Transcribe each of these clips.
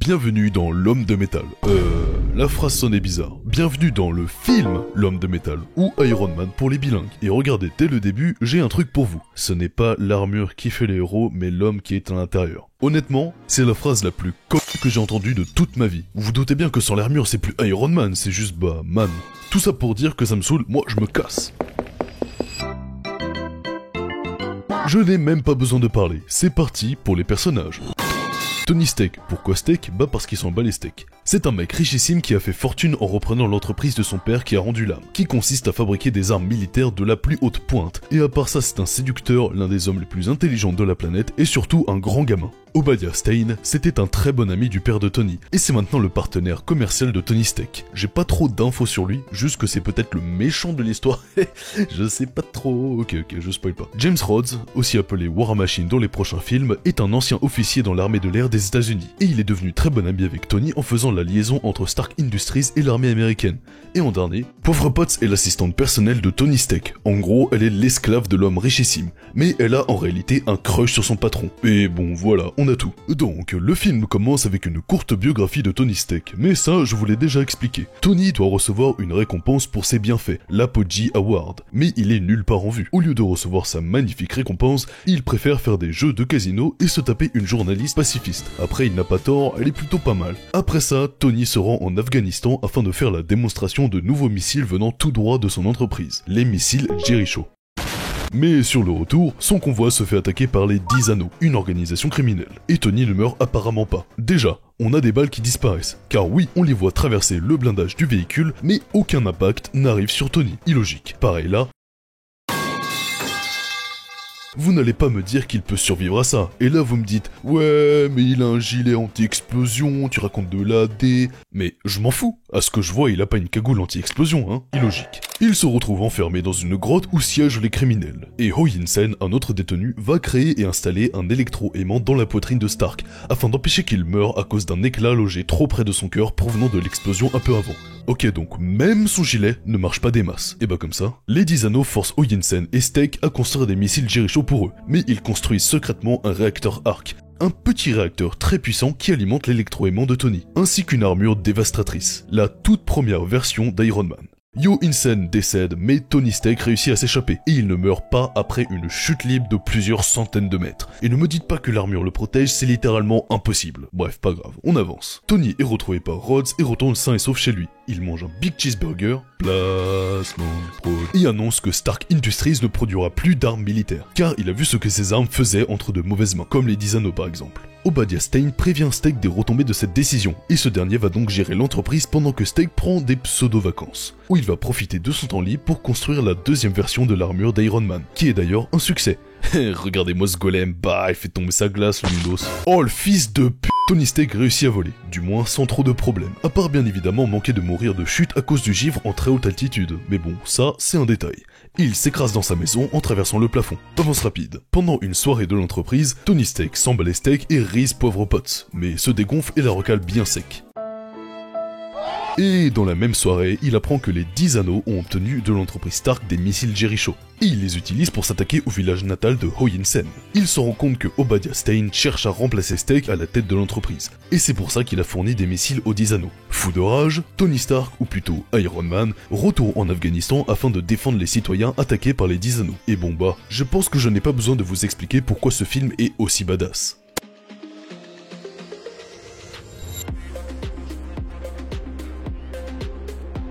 bienvenue dans L'Homme de Métal. La phrase sonnait bizarre. Bienvenue dans le film L'Homme de Métal, ou Iron Man pour les bilingues. Et regardez, dès le début, j'ai un truc pour vous. Ce n'est pas l'armure qui fait les héros, mais l'homme qui est à l'intérieur. Honnêtement, c'est la phrase la plus conne que j'ai entendue de toute ma vie. Vous vous doutez bien que sans l'armure, c'est plus Iron Man, c'est juste man. Tout ça pour dire que ça me saoule, moi je me casse. Je n'ai même pas besoin de parler, c'est parti pour les personnages. Tony Steak. Pourquoi steak? Bah parce qu'ils sont bas les steaks. C'est un mec richissime qui a fait fortune en reprenant l'entreprise de son père qui a rendu l'âme, qui consiste à fabriquer des armes militaires de la plus haute pointe. Et à part ça, c'est un séducteur, l'un des hommes les plus intelligents de la planète et surtout un grand gamin. Obadiah Stane, c'était un très bon ami du père de Tony, et c'est maintenant le partenaire commercial de Tony Steak. J'ai pas trop d'infos sur lui, juste que c'est peut-être le méchant de l'histoire, je sais pas trop, ok, je spoil pas. James Rhodes, aussi appelé War Machine dans les prochains films, est un ancien officier dans l'armée de l'air des États-Unis, et il est devenu très bon ami avec Tony en faisant la liaison entre Stark Industries et l'armée américaine. Et en dernier, Pauvre Potts est l'assistante personnelle de Tony Steak. En gros, elle est l'esclave de l'homme richissime, mais elle a en réalité un crush sur son patron. Et bon, voilà, on a tout. Donc, le film commence avec une courte biographie de Tony Steak, mais ça, je vous l'ai déjà expliqué. Tony doit recevoir une récompense pour ses bienfaits, l'Apogee Award, mais il est nulle part en vue. Au lieu de recevoir sa magnifique récompense, il préfère faire des jeux de casino et se taper une journaliste pacifiste. Après, il n'a pas tort, elle est plutôt pas mal. Après ça, Tony se rend en Afghanistan afin de faire la démonstration de nouveaux missiles venant tout droit de son entreprise, les missiles Jericho. Mais sur le retour, son convoi se fait attaquer par les 10 Anneaux, une organisation criminelle. Et Tony ne meurt apparemment pas. Déjà, on a des balles qui disparaissent. Car oui, on les voit traverser le blindage du véhicule, mais aucun impact n'arrive sur Tony. Illogique. Pareil là. Vous n'allez pas me dire qu'il peut survivre à ça. Et là vous me dites, ouais, mais il a un gilet anti-explosion, tu racontes de l'AD... Mais je m'en fous. À ce que je vois, il a pas une cagoule anti-explosion, hein. Illogique. Il se retrouve enfermé dans une grotte où siègent les criminels. Et Ho Yinsen, un autre détenu, va créer et installer un électro-aimant dans la poitrine de Stark, afin d'empêcher qu'il meure à cause d'un éclat logé trop près de son cœur provenant de l'explosion un peu avant. Ok, donc même son gilet ne marche pas des masses. Et bah comme ça, les 10 Anneaux forcent Ho Yinsen et Steak à construire des missiles Jericho pour eux, mais ils construisent secrètement un réacteur arc, un petit réacteur très puissant qui alimente l'électro-aimant de Tony, ainsi qu'une armure dévastatrice, la toute première version d'Iron Man. Ho Yinsen décède, mais Tony Steak réussit à s'échapper, et il ne meurt pas après une chute libre de plusieurs centaines de mètres. Et ne me dites pas que l'armure le protège, c'est littéralement impossible. Bref, pas grave, on avance. Tony est retrouvé par Rhodes et retourne sain et sauf chez lui. Il mange un Big Cheeseburger, placement et annonce que Stark Industries ne produira plus d'armes militaires, car il a vu ce que ces armes faisaient entre de mauvaises mains, comme les 10 Anneaux par exemple. Obadiah Stane prévient Steak des retombées de cette décision, et ce dernier va donc gérer l'entreprise pendant que Steak prend des pseudo-vacances, où il va profiter de son temps libre pour construire la deuxième version de l'armure d'Iron Man, qui est d'ailleurs un succès. Regardez-moi ce golem, bah il fait tomber sa glace le Windows. Oh le fils de p***. Tony Steak réussit à voler, du moins sans trop de problèmes, à part bien évidemment manquer de mourir de chute à cause du givre en très haute altitude, mais bon, ça c'est un détail. Il s'écrase dans sa maison en traversant le plafond. Avance rapide. Pendant une soirée de l'entreprise, Tony Steak s'emballe les steaks et rise Pauvre Potts, mais se dégonfle et la recale bien sec. Et dans la même soirée, il apprend que les 10 Anneaux ont obtenu de l'entreprise Stark des missiles Jericho, et il les utilise pour s'attaquer au village natal de Ho Yinsen. Il se rend compte que Obadiah Stane cherche à remplacer Steak à la tête de l'entreprise, et c'est pour ça qu'il a fourni des missiles aux 10 Anneaux. Fou de rage, Tony Stark, ou plutôt Iron Man, retourne en Afghanistan afin de défendre les citoyens attaqués par les 10 Anneaux. Et bon bah, je pense que je n'ai pas besoin de vous expliquer pourquoi ce film est aussi badass.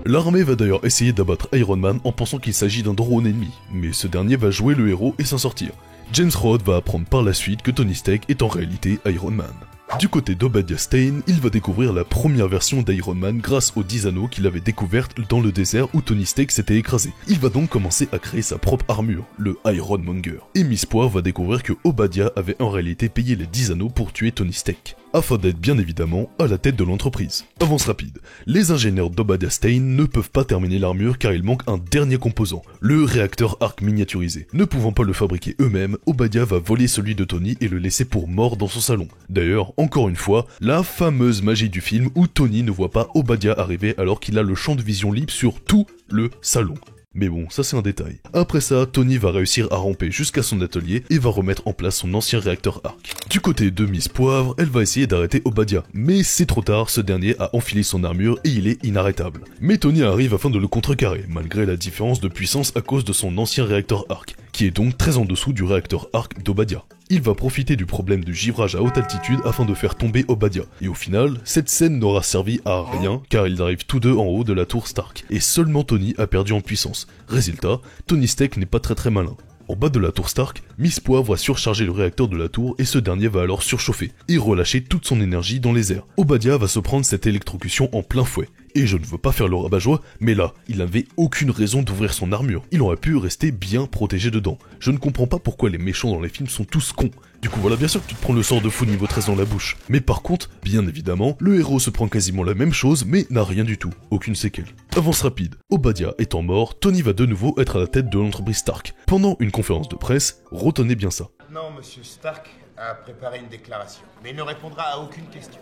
L'armée va d'ailleurs essayer d'abattre Iron Man en pensant qu'il s'agit d'un drone ennemi, mais ce dernier va jouer le héros et s'en sortir. James Rhodes va apprendre par la suite que Tony Steak est en réalité Iron Man. Du côté d'Obadiah Stane, il va découvrir la première version d'Iron Man grâce aux 10 Anneaux qu'il avait découvertes dans le désert où Tony Steak s'était écrasé. Il va donc commencer à créer sa propre armure, le Ironmonger. Et Miss Poire va découvrir que Obadiah avait en réalité payé les 10 Anneaux pour tuer Tony Steak, afin d'être bien évidemment à la tête de l'entreprise. Avance rapide. Les ingénieurs d'Obadiah Stane ne peuvent pas terminer l'armure car il manque un dernier composant, le réacteur arc miniaturisé. Ne pouvant pas le fabriquer eux-mêmes, Obadiah va voler celui de Tony et le laisser pour mort dans son salon. D'ailleurs, encore une fois, la fameuse magie du film où Tony ne voit pas Obadiah arriver alors qu'il a le champ de vision libre sur tout le salon. Mais bon, ça c'est un détail. Après ça, Tony va réussir à ramper jusqu'à son atelier et va remettre en place son ancien réacteur Arc. Du côté de Miss Poivre, elle va essayer d'arrêter Obadiah, mais c'est trop tard, ce dernier a enfilé son armure et il est inarrêtable. Mais Tony arrive afin de le contrecarrer, malgré la différence de puissance à cause de son ancien réacteur Arc, qui est donc très en dessous du réacteur Arc d'Obadiah. Il va profiter du problème de givrage à haute altitude afin de faire tomber Obadiah. Et au final, cette scène n'aura servi à rien car ils arrivent tous deux en haut de la tour Stark. Et seulement Tony a perdu en puissance. Résultat, Tony Stark n'est pas très malin. En bas de la tour Stark, Miss Poivre va surcharger le réacteur de la tour et ce dernier va alors surchauffer et relâcher toute son énergie dans les airs. Obadiah va se prendre cette électrocution en plein fouet. Et je ne veux pas faire le rabat-joie, mais là, il n'avait aucune raison d'ouvrir son armure. Il aurait pu rester bien protégé dedans. Je ne comprends pas pourquoi les méchants dans les films sont tous cons. Du coup voilà, bien sûr que tu te prends le sort de fou niveau 13 dans la bouche. Mais par contre, bien évidemment, le héros se prend quasiment la même chose, mais n'a rien du tout. Aucune séquelle. Avance rapide. Obadiah étant mort, Tony va de nouveau être à la tête de l'entreprise Stark. Pendant une conférence de presse, retenez bien ça. Non, monsieur Stark a préparé une déclaration, mais il ne répondra à aucune question.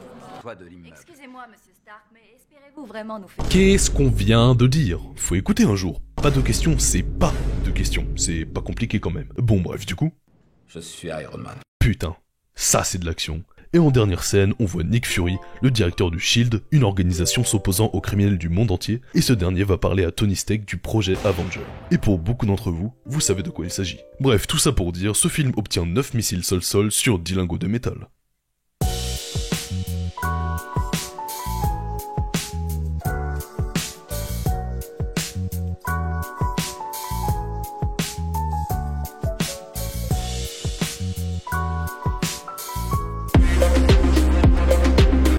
Excusez-moi, monsieur Stark, mais espérez-vous vraiment nous faire... Qu'est-ce qu'on vient de dire? Faut écouter un jour. Pas de questions, c'est pas de questions. C'est pas compliqué quand même. Bon bref, du coup... Je suis Iron Man. Putain, ça c'est de l'action. Et en dernière scène, on voit Nick Fury, le directeur du SHIELD, une organisation s'opposant aux criminels du monde entier, et ce dernier va parler à Tony Stark du projet Avenger. Et pour beaucoup d'entre vous, vous savez de quoi il s'agit. Bref, tout ça pour dire, ce film obtient 9 missiles sol-sol sur 10 lingots de métal.